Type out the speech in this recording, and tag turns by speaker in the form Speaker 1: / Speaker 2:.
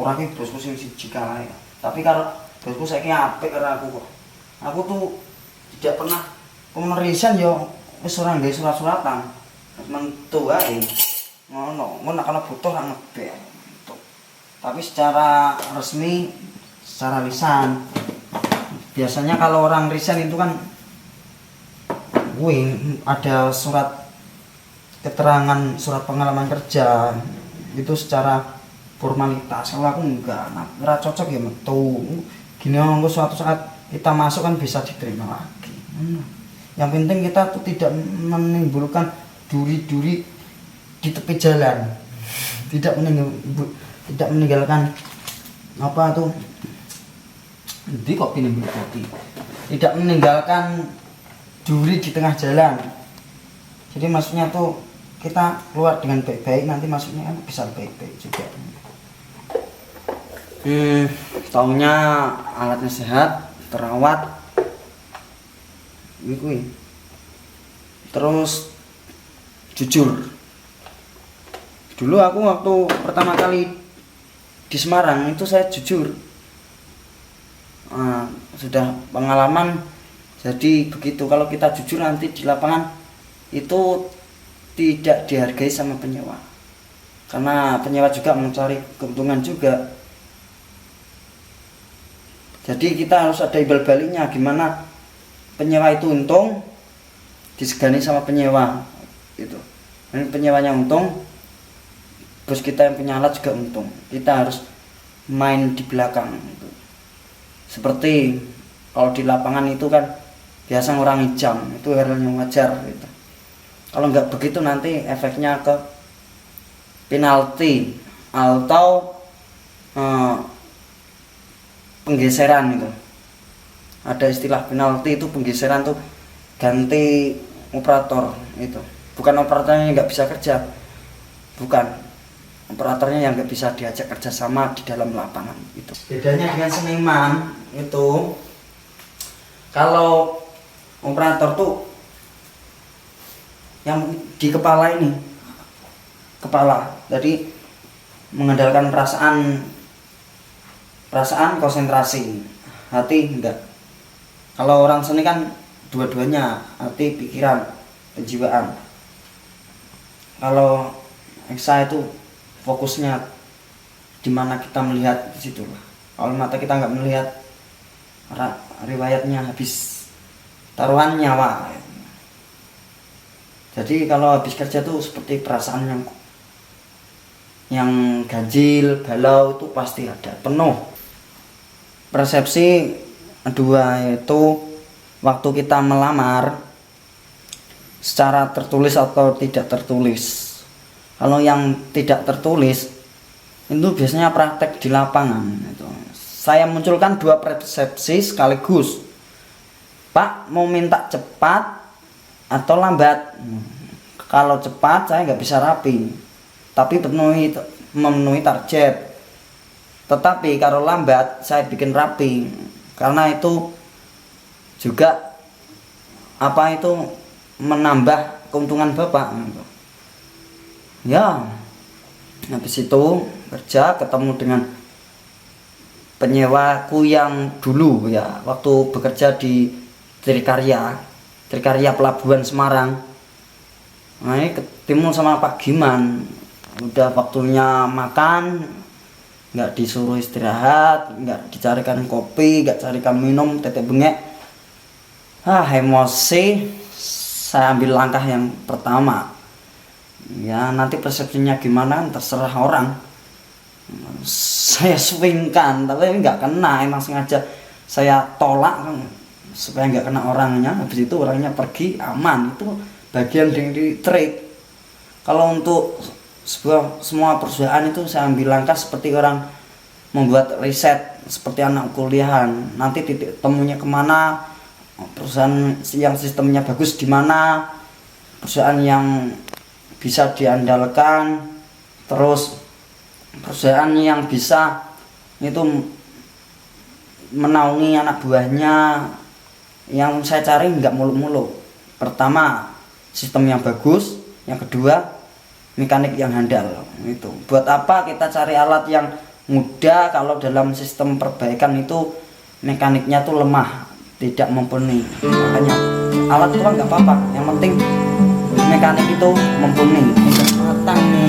Speaker 1: ora ki bosku sing siji kae. Tapi kalau bosku saiki apik karo aku kok. Aku tuh tidak pernah pemeriksaan yo wis ora nggawe surat-suratan. Mentu ae. Ngono, mun nek ana butuh ra ngebek. Tapi secara resmi, secara lisan. Biasanya kalau orang resign itu kan ada surat keterangan, surat pengalaman kerja itu secara formalitas. Kalau aku enggak, ora cocok ya metu. Gini aku suatu saat kita masuk kan bisa diterima lagi. Yang penting kita tuh tidak menimbulkan duri-duri di tepi jalan. Tidak meninggalkan apa tuh? Nanti kok pindah kopi. Tidak meninggalkan duri di tengah jalan. Jadi maksudnya tuh kita keluar dengan baik-baik, nanti masuknya kan bisa baik-baik juga. Taunya alatnya sehat, terawat, ini. Terus jujur. Dulu aku waktu pertama kali di Semarang itu saya jujur. Sudah pengalaman, jadi begitu. Kalau kita jujur nanti di lapangan itu tidak dihargai sama penyewa, karena penyewa juga mencari keuntungan juga. Jadi kita harus ada imbal baliknya, gimana penyewa itu untung disegani sama penyewa itu. Dan penyewanya untung, bos kita yang punya alat juga untung. Kita harus main di belakang itu. Seperti kalau di lapangan itu kan biasa orang hijau, itu hal yang wajar gitu. Kalau nggak begitu nanti efeknya ke penalti atau penggeseran itu. Ada istilah penalti itu penggeseran tuh, ganti operator itu. Bukan operatornya yang nggak bisa kerja, bukan. Operatornya yang nggak bisa diajak kerjasama di dalam lapangan itu. Bedanya dengan seniman itu, kalau operator tuh yang di kepala ini, jadi mengandalkan perasaan konsentrasi, hati enggak. Kalau orang seni kan dua-duanya, hati, pikiran, penjiwaan. Kalau Eksa itu fokusnya di mana kita melihat, di situ lah. Kalau mata kita nggak melihat, riwayatnya habis, taruhan nyawa. Jadi kalau habis kerja tuh seperti perasaan yang ganjil, galau itu pasti ada, penuh. Persepsi kedua itu waktu kita melamar, secara tertulis atau tidak tertulis. Kalau yang tidak tertulis itu biasanya praktek di lapangan itu. Saya munculkan dua persepsi sekaligus. Pak mau minta cepat atau lambat? Kalau cepat saya nggak bisa rapi, tapi memenuhi target. Tetapi kalau lambat saya bikin rapi, karena itu juga menambah keuntungan Bapak. Ya, habis itu kerja ketemu dengan penyewaku yang dulu ya, waktu bekerja di Trikarya Pelabuhan Semarang. Nah, ini ketemu sama Pak Giman, udah waktunya makan, nggak disuruh istirahat, nggak dicarikan kopi, nggak carikan minum, tetek bengek. Emosi, saya ambil langkah yang pertama. Ya nanti persepsinya gimana terserah orang. Saya swingkan, tapi nggak kena, emang sengaja saya tolak kan, supaya nggak kena orangnya. Habis itu orangnya pergi aman. Itu bagian dari trade. Kalau untuk semua perusahaan itu saya ambil langkah seperti orang membuat riset, seperti anak kuliahan. Nanti titik temunya kemana, perusahaan yang sistemnya bagus di mana, perusahaan yang bisa diandalkan, terus perusahaan yang bisa itu menaungi anak buahnya. Yang saya cari nggak muluk-muluk. Pertama, sistem yang bagus. Yang kedua, mekanik yang handal. Itu buat apa kita cari alat yang mudah kalau dalam sistem perbaikan itu mekaniknya tuh lemah, tidak mumpuni. Makanya alat tua nggak apa-apa, yang penting mekanik itu mumpuni. Udah matang nih.